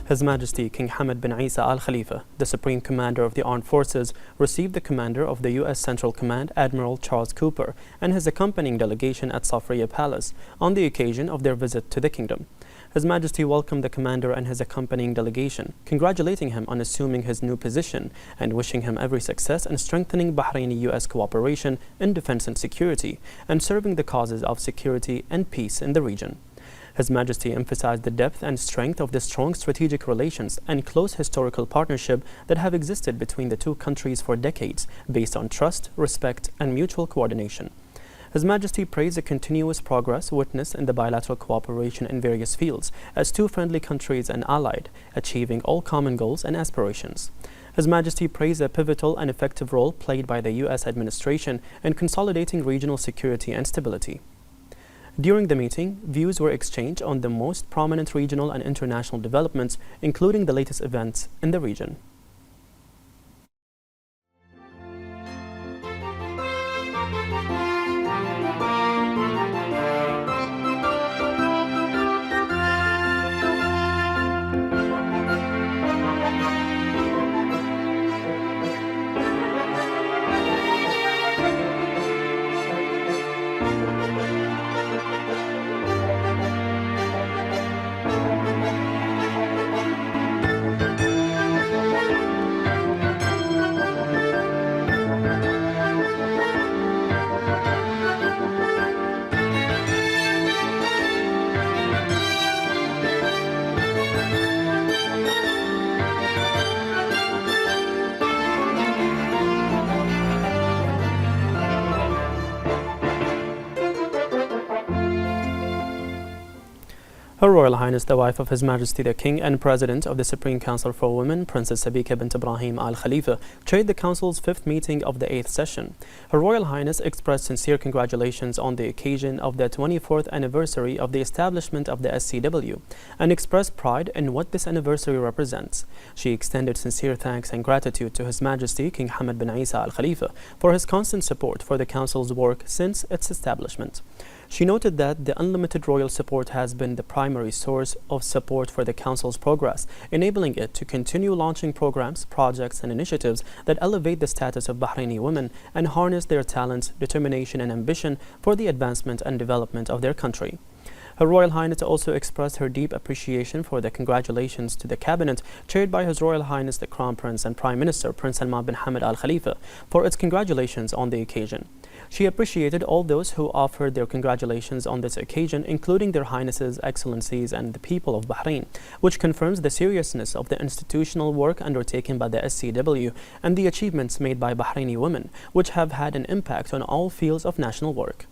His Majesty King Hamad bin Isa Al Khalifa, the Supreme Commander of the Armed Forces, received the Commander of the U.S. Central Command, Admiral Charles Cooper, and his accompanying delegation at Safriya Palace on the occasion of their visit to the kingdom. His Majesty welcomed the Commander and his accompanying delegation, congratulating him on assuming his new position and wishing him every success in strengthening Bahraini-U.S. cooperation in defense and security, and serving the causes of security and peace in the region. His Majesty emphasized the depth and strength of the strong strategic relations and close historical partnership that have existed between the two countries for decades, based on trust, respect, and mutual coordination. His Majesty praised the continuous progress witnessed in the bilateral cooperation in various fields as two friendly countries and allied, achieving all common goals and aspirations. His Majesty praised the pivotal and effective role played by the U.S. administration in consolidating regional security and stability. During the meeting, views were exchanged on the most prominent regional and international developments, including the latest events in the region. Her Royal Highness, the wife of His Majesty the King and President of the Supreme Council for Women, Princess Sabika bint Ibrahim Al Khalifa, chaired the Council's 5th meeting of the 8th session. Her Royal Highness expressed sincere congratulations on the occasion of the 24th anniversary of the establishment of the SCW and expressed pride in what this anniversary represents. She extended sincere thanks and gratitude to His Majesty King Hamad bin Isa Al Khalifa for his constant support for the Council's work since its establishment. She noted that the unlimited royal support has been the primary source of support for the Council's progress, enabling it to continue launching programs, projects, and initiatives that elevate the status of Bahraini women and harness their talents, determination, and ambition for the advancement and development of their country. Her Royal Highness also expressed her deep appreciation for the congratulations to the Cabinet, chaired by His Royal Highness the Crown Prince and Prime Minister Prince Salman bin Hamad Al Khalifa, for its congratulations on the occasion. She appreciated all those who offered their congratulations on this occasion, including their Highnesses, Excellencies, and the people of Bahrain, which confirms the seriousness of the institutional work undertaken by the SCW and the achievements made by Bahraini women, which have had an impact on all fields of national work.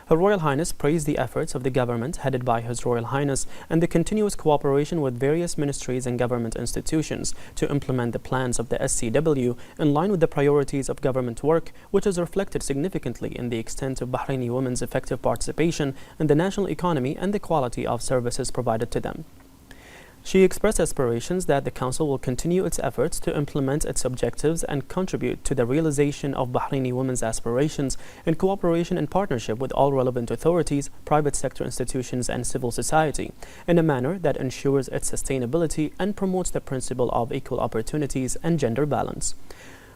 Her Royal Highness praised the efforts of the government headed by His Royal Highness and the continuous cooperation with various ministries and government institutions to implement the plans of the SCW in line with the priorities of government work, which is reflected significantly in the extent of Bahraini women's effective participation in the national economy and the quality of services provided to them. She expressed aspirations that the Council will continue its efforts to implement its objectives and contribute to the realization of Bahraini women's aspirations in cooperation and partnership with all relevant authorities, private sector institutions, and civil society in a manner that ensures its sustainability and promotes the principle of equal opportunities and gender balance.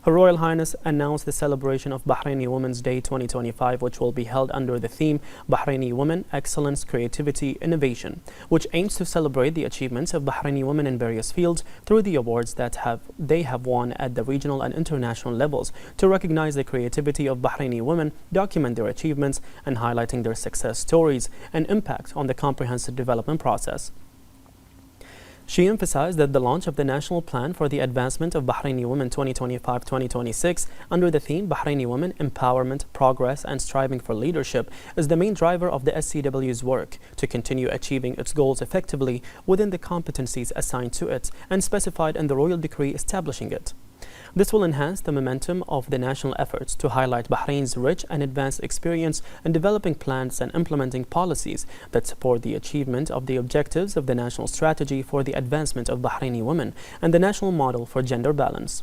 Her Royal Highness announced the celebration of Bahraini Women's Day 2025, which will be held under the theme Bahraini Women, Excellence, Creativity, Innovation, which aims to celebrate the achievements of Bahraini women in various fields through the awards that they have won at the regional and international levels to recognize the creativity of Bahraini women, document their achievements, and highlighting their success stories and impact on the comprehensive development process. She emphasized that the launch of the National Plan for the Advancement of Bahraini Women 2025-2026 under the theme Bahraini Women, Empowerment, Progress, and Striving for Leadership is the main driver of the SCW's work to continue achieving its goals effectively within the competencies assigned to it and specified in the Royal Decree establishing it. This will enhance the momentum of the national efforts to highlight Bahrain's rich and advanced experience in developing plans and implementing policies that support the achievement of the objectives of the national strategy for the advancement of Bahraini women and the national model for gender balance.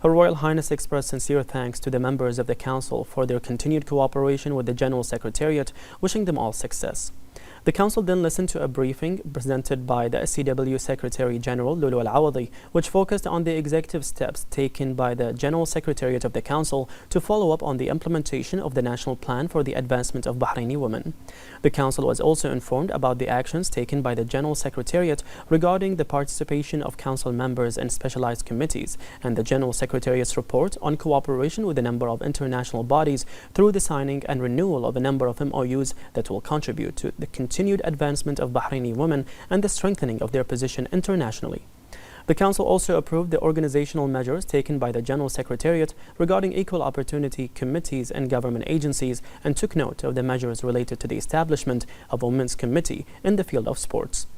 Her Royal Highness expressed sincere thanks to the members of the Council for their continued cooperation with the General Secretariat, wishing them all success. The Council then listened to a briefing presented by the SCW Secretary General Lulu Al-Awadi, which focused on the executive steps taken by the General Secretariat of the Council to follow up on the implementation of the National Plan for the Advancement of Bahraini Women. The Council was also informed about the actions taken by the General Secretariat regarding the participation of Council members in specialized committees and the General Secretariat's report on cooperation with a number of international bodies through the signing and renewal of a number of MOUs that will contribute to the continued advancement of Bahraini women and the strengthening of their position internationally. The Council also approved the organizational measures taken by the General Secretariat regarding equal opportunity committees and government agencies and took note of the measures related to the establishment of a women's committee in the field of sports.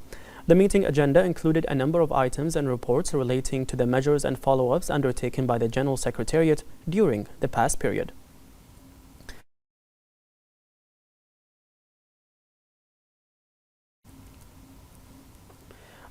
The meeting agenda included a number of items and reports relating to the measures and follow-ups undertaken by the General Secretariat during the past period.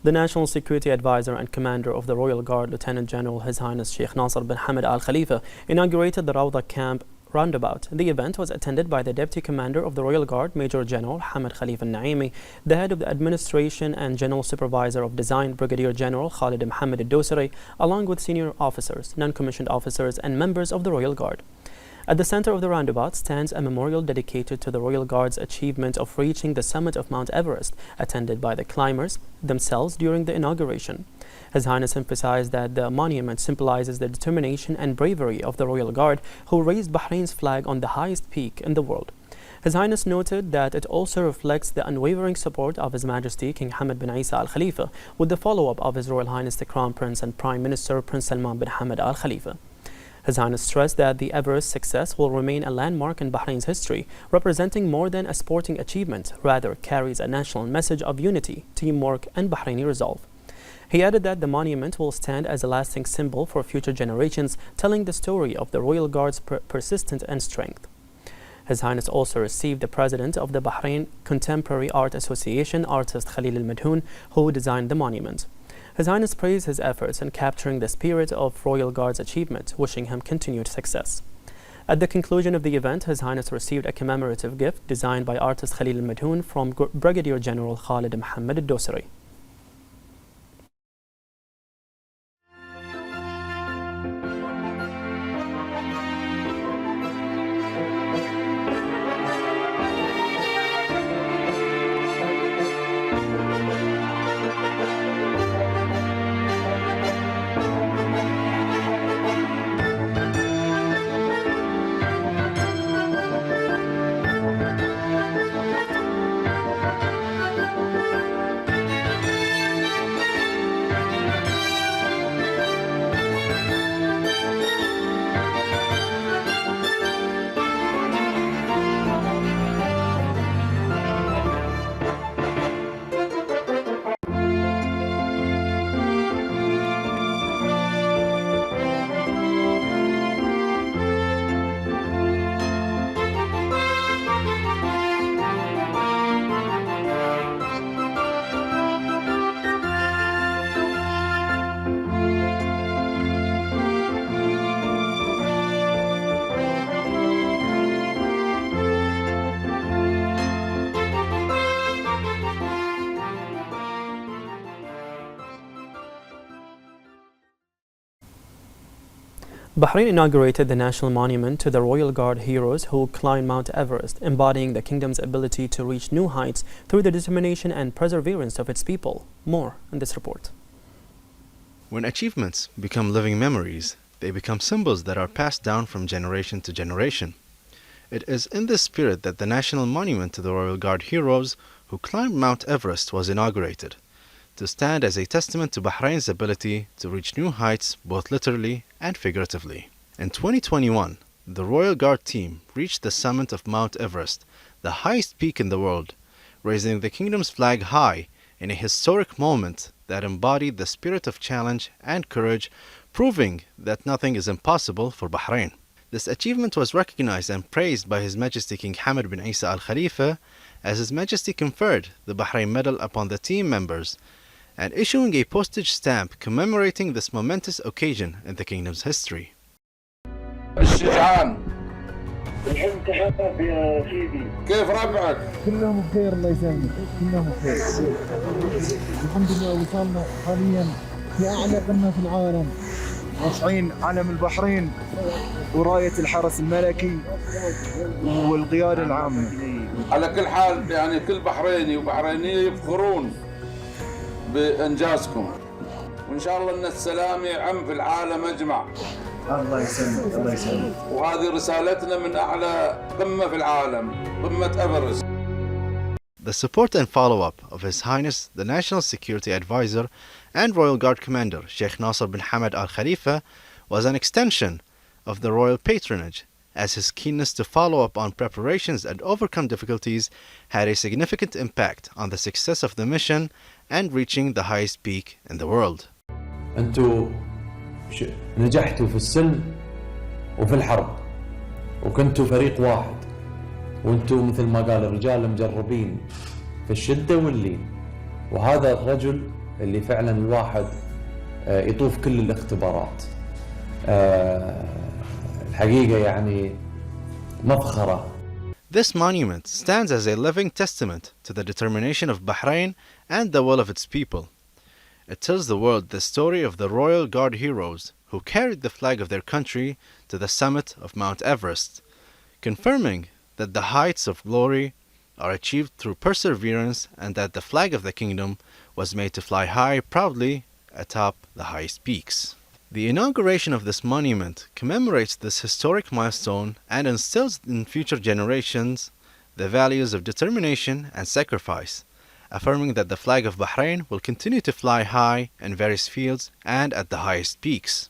The National Security Advisor and Commander of the Royal Guard, Lieutenant General His Highness Sheikh Nasser bin Hamad Al Khalifa, inaugurated the Rawda Camp roundabout. The event was attended by the Deputy Commander of the Royal Guard, Major General Hamad Khalifa Naimi, the Head of the Administration and General Supervisor of Design, Brigadier General Khalid Mohammed Al-Dosari, along with senior officers, non-commissioned officers, and members of the Royal Guard. At the center of the roundabout stands a memorial dedicated to the Royal Guard's achievement of reaching the summit of Mount Everest, attended by the climbers themselves during the inauguration. His Highness emphasized that the monument symbolizes the determination and bravery of the Royal Guard, who raised Bahrain's flag on the highest peak in the world. His Highness noted that it also reflects the unwavering support of His Majesty King Hamad bin Isa Al Khalifa, with the follow-up of His Royal Highness the Crown Prince and Prime Minister Prince Salman bin Hamad Al Khalifa. His Highness stressed that the Everest success will remain a landmark in Bahrain's history, representing more than a sporting achievement, rather carries a national message of unity, teamwork, and Bahraini resolve. He added that the monument will stand as a lasting symbol for future generations, telling the story of the Royal Guard's persistence and strength. His Highness also received the President of the Bahrain Contemporary Art Association, artist Khalil Al-Madhoun, who designed the monument. His Highness praised his efforts in capturing the spirit of Royal Guard's achievement, wishing him continued success. At the conclusion of the event, His Highness received a commemorative gift designed by artist Khalil Al-Madhoun from Brigadier General Khalid Mohammed Al-Dosari. Bahrain inaugurated the national monument to the Royal Guard heroes who climbed Mount Everest, embodying the kingdom's ability to reach new heights through the determination and perseverance of its people. More in this report. When achievements become living memories, they become symbols that are passed down from generation to generation. It is in this spirit that the national monument to the Royal Guard heroes who climbed Mount Everest was inaugurated, to stand as a testament to Bahrain's ability to reach new heights both literally and figuratively. In 2021, the Royal Guard team reached the summit of Mount Everest, the highest peak in the world, raising the kingdom's flag high in a historic moment that embodied the spirit of challenge and courage, proving that nothing is impossible for Bahrain. This achievement was recognized and praised by His Majesty King Hamad bin Isa Al Khalifa, as His Majesty conferred the Bahrain Medal upon the team members and issuing a postage stamp commemorating this momentous occasion in the kingdom's history. الشجعان الحمد تحب يا سيدي. كيف ربعك؟ كلهم بخير الله يسلمك، كلهم بخير. الحمد لله وصلنا حاليا في اعلى قمه في العالم، رافعين علم البحرين ورايه الحرس الملكي والقياده العامه. على كل حال يعني كل بحريني وبحرينيه يفخرون بانجازكم، وان شاء الله ان السلام يعم في العالم اجمع. الله يسلمك الله يسلمك. وهذه رسالتنا من اعلى قمه في العالم، قمه ايفرست. The support and follow-up of His Highness the National Security Advisor and Royal Guard Commander Sheikh Nasser bin Hamad Al Khalifa was an extension of the royal patronage, as his keenness to follow up on preparations and overcome difficulties had a significant impact on the success of the mission and reaching the highest peak in the world. أنتوا نجحتوا في السلم وفي الحرب، وكنتوا فريق واحد، وانتوا مثل ما قال الرجال مجربين في الشدة واللين، وهذا الرجل اللي فعلا الواحد يطوف كل الاختبارات. الحقيقة يعني مفخرة. This monument stands as a living testament to the determination of Bahrain and the will of its people. It tells the world the story of the Royal Guard heroes who carried the flag of their country to the summit of Mount Everest, confirming that the heights of glory are achieved through perseverance and that the flag of the kingdom was made to fly high proudly atop the highest peaks. The inauguration of this monument commemorates this historic milestone and instills in future generations the values of determination and sacrifice, affirming that the flag of Bahrain will continue to fly high in various fields and at the highest peaks.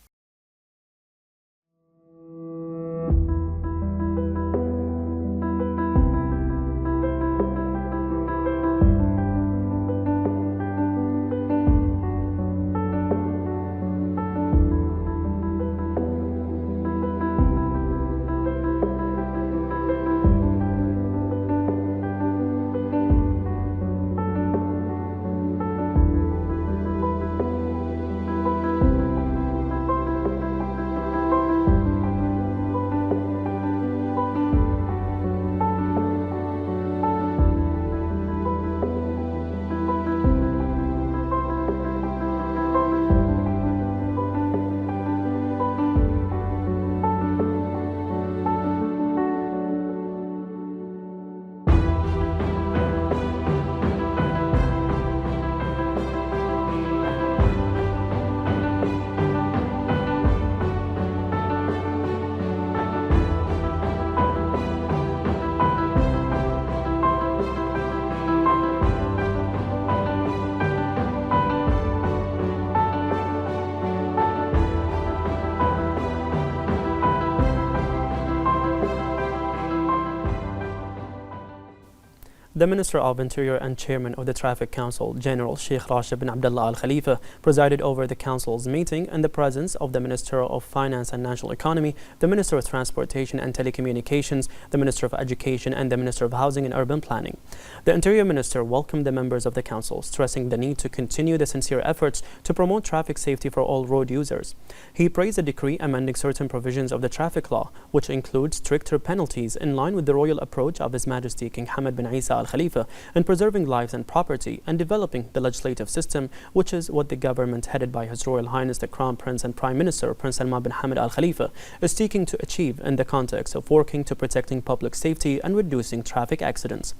The Minister of Interior and Chairman of the Traffic Council, General Sheikh Rashid bin Abdullah Al Khalifa, presided over the Council's meeting in the presence of the Minister of Finance and National Economy, the Minister of Transportation and Telecommunications, the Minister of Education, and the Minister of Housing and Urban Planning. The Interior Minister welcomed the members of the Council, stressing the need to continue the sincere efforts to promote traffic safety for all road users. He praised the decree amending certain provisions of the traffic law, which includes stricter penalties in line with the royal approach of His Majesty King Hamad bin Isa Al Khalifa in preserving lives and property and developing the legislative system, which is what the government headed by His Royal Highness the Crown Prince and Prime Minister Prince Salman bin Hamad Al Khalifa is seeking to achieve in the context of working to protecting public safety and reducing traffic accidents.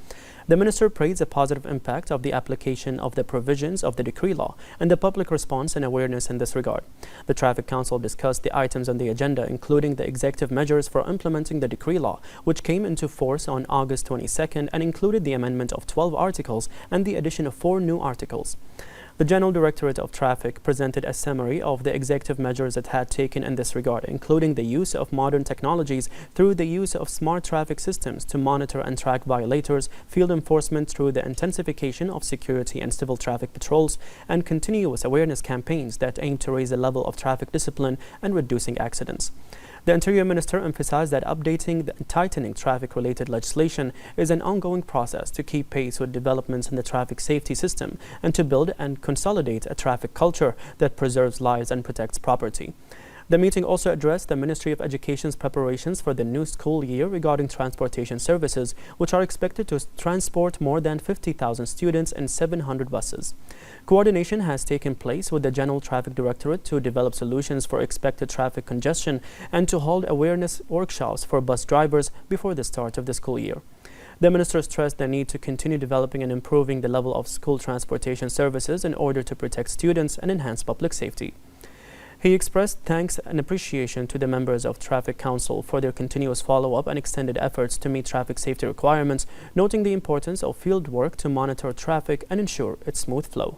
The Minister praised the positive impact of the application of the provisions of the decree law and the public response and awareness in this regard. The Traffic Council discussed the items on the agenda, including the executive measures for implementing the decree law, which came into force on August 22nd and included the amendment of 12 articles and the addition of 4 new articles. The General Directorate of Traffic presented a summary of the executive measures it had taken in this regard, including the use of modern technologies through the use of smart traffic systems to monitor and track violators, field enforcement through the intensification of security and civil traffic patrols, and continuous awareness campaigns that aim to raise the level of traffic discipline and reducing accidents. The Interior Minister emphasized that updating and tightening traffic-related legislation is an ongoing process to keep pace with developments in the traffic safety system and to build and consolidate a traffic culture that preserves lives and protects property. The meeting also addressed the Ministry of Education's preparations for the new school year regarding transportation services, which are expected to transport more than 50,000 students in 700 buses. Coordination has taken place with the General Traffic Directorate to develop solutions for expected traffic congestion and to hold awareness workshops for bus drivers before the start of the school year. The minister stressed the need to continue developing and improving the level of school transportation services in order to protect students and enhance public safety. He expressed thanks and appreciation to the members of Traffic Council for their continuous follow-up and extended efforts to meet traffic safety requirements, noting the importance of field work to monitor traffic and ensure its smooth flow.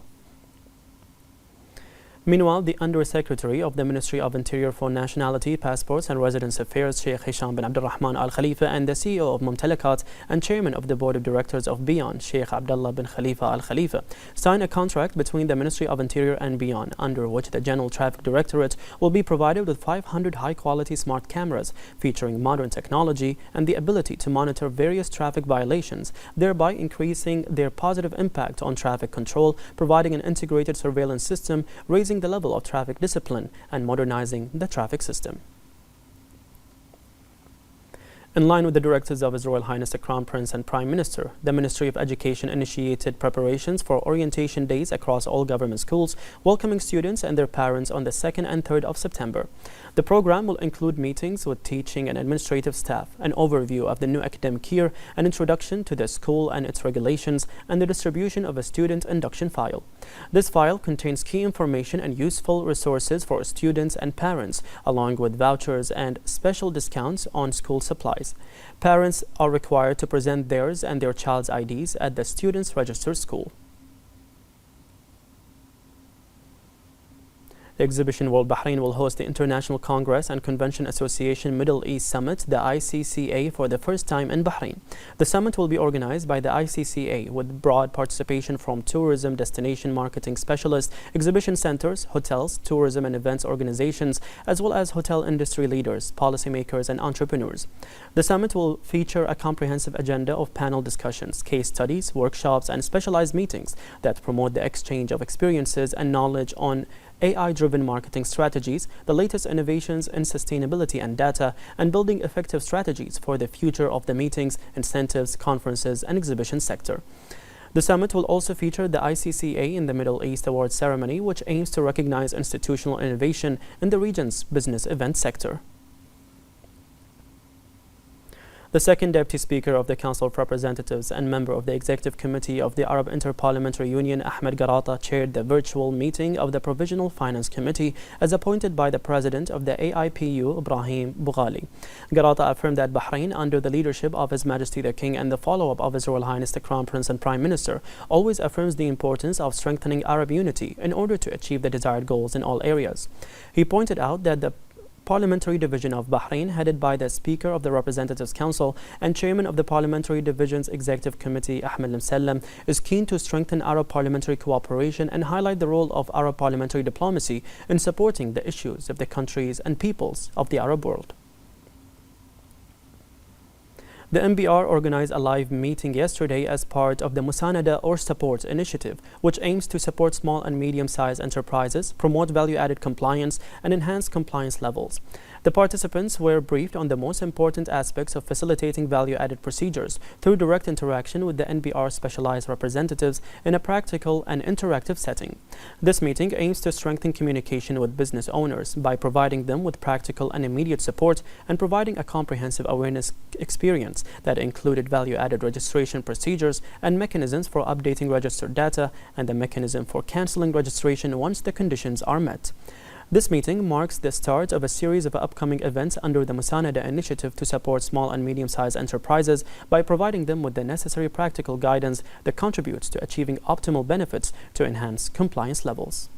Meanwhile, the Undersecretary of the Ministry of Interior for Nationality, Passports and Residence Affairs, Sheikh Hisham bin Abdurrahman Al Khalifa, and the CEO of Mumtalakat and Chairman of the Board of Directors of Beyond, Sheikh Abdullah bin Khalifa Al Khalifa, signed a contract between the Ministry of Interior and Beyond, under which the General Traffic Directorate will be provided with 500 high-quality smart cameras featuring modern technology and the ability to monitor various traffic violations, thereby increasing their positive impact on traffic control, providing an integrated surveillance system, raising the level of traffic discipline and modernizing the traffic system. In line with the directives of His Royal Highness the Crown Prince and Prime Minister, the Ministry of Education initiated preparations for orientation days across all government schools, welcoming students and their parents on the 2nd and 3rd of September. The program will include meetings with teaching and administrative staff, an overview of the new academic year, an introduction to the school and its regulations, and the distribution of a student induction file. This file contains key information and useful resources for students and parents, along with vouchers and special discounts on school supplies. Parents are required to present theirs and their child's IDs at the student's registered school. The exhibition World Bahrain will host the International Congress and Convention Association Middle East Summit, the ICCA, for the first time in Bahrain. The summit will be organized by the ICCA with broad participation from tourism, destination marketing specialists, exhibition centers, hotels, tourism and events organizations, as well as hotel industry leaders, policymakers, and entrepreneurs. The summit will feature a comprehensive agenda of panel discussions, case studies, workshops, and specialized meetings that promote the exchange of experiences and knowledge on AI-driven marketing strategies, the latest innovations in sustainability and data, and building effective strategies for the future of the meetings, incentives, conferences, and exhibition sector. The summit will also feature the ICCA in the Middle East Awards ceremony, which aims to recognize institutional innovation in the region's business event sector. The second Deputy Speaker of the Council of Representatives and member of the Executive Committee of the Arab Interparliamentary Union, Ahmed Garata, chaired the virtual meeting of the Provisional Finance Committee as appointed by the President of the AIPU, Ibrahim Bughali. Garata affirmed that Bahrain, under the leadership of His Majesty the King and the follow-up of His Royal Highness the Crown Prince and Prime Minister, always affirms the importance of strengthening Arab unity in order to achieve the desired goals in all areas. He pointed out that the Parliamentary Division of Bahrain, headed by the Speaker of the Representatives Council and Chairman of the Parliamentary Division's Executive Committee, Ahmed Lemselem, is keen to strengthen Arab parliamentary cooperation and highlight the role of Arab parliamentary diplomacy in supporting the issues of the countries and peoples of the Arab world. The MBR organized a live meeting yesterday as part of the Musanada or Support initiative, which aims to support small and medium-sized enterprises, promote value-added compliance, and enhance compliance levels. The participants were briefed on the most important aspects of facilitating value-added procedures through direct interaction with the NBR specialized representatives in a practical and interactive setting. This meeting aims to strengthen communication with business owners by providing them with practical and immediate support and providing a comprehensive awareness experience that included value-added registration procedures and mechanisms for updating registered data and the mechanism for cancelling registration once the conditions are met. This meeting marks the start of a series of upcoming events under the Musanada initiative to support small and medium-sized enterprises by providing them with the necessary practical guidance that contributes to achieving optimal benefits to enhance compliance levels.